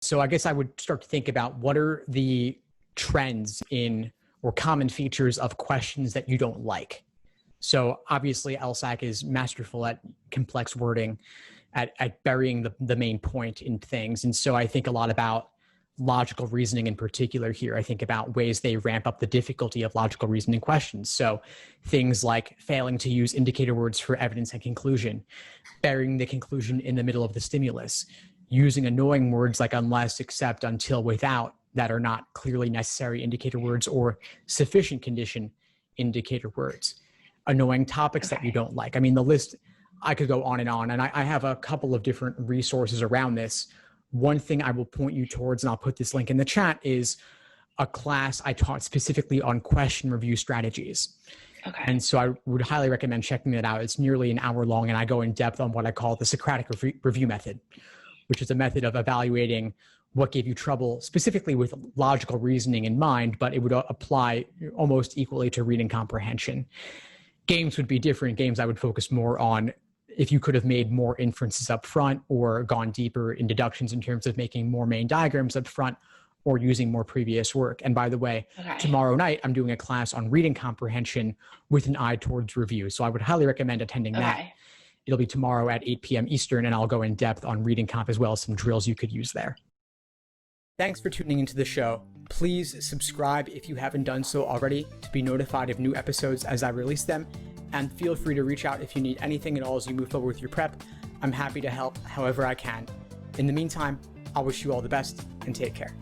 So I guess I would start to think about what are the trends in or common features of questions that you don't like. So obviously LSAC is masterful at complex wording, at burying the main point in things. And so I think a lot about logical reasoning in particular here. I think about ways they ramp up the difficulty of logical reasoning questions. So things like failing to use indicator words for evidence and conclusion, burying the conclusion in the middle of the stimulus, using annoying words like unless, except, until, without that are not clearly necessary indicator words or sufficient condition indicator words. Annoying topics that you don't like. I mean, the list, I could go on, and I have a couple of different resources around this. One thing I will point you towards, and I'll put this link in the chat, is a class I taught specifically on question review strategies. Okay. And so I would highly recommend checking that out. It's nearly an hour long, and I go in depth on what I call the Socratic review method, which is a method of evaluating what gave you trouble, specifically with logical reasoning in mind, but it would apply almost equally to reading comprehension. Games would be different. Games I would focus more on if you could have made more inferences up front or gone deeper in deductions in terms of making more main diagrams up front or using more previous work. And by the way, tomorrow night, I'm doing a class on reading comprehension with an eye towards review. So I would highly recommend attending that. It'll be tomorrow at 8 p.m. Eastern, and I'll go in depth on reading comp as well as some drills you could use there. Thanks for tuning into the show. Please subscribe if you haven't done so already to be notified of new episodes as I release them. And feel free to reach out if you need anything at all as you move forward with your prep. I'm happy to help however I can. In the meantime, I'll wish you all the best and take care.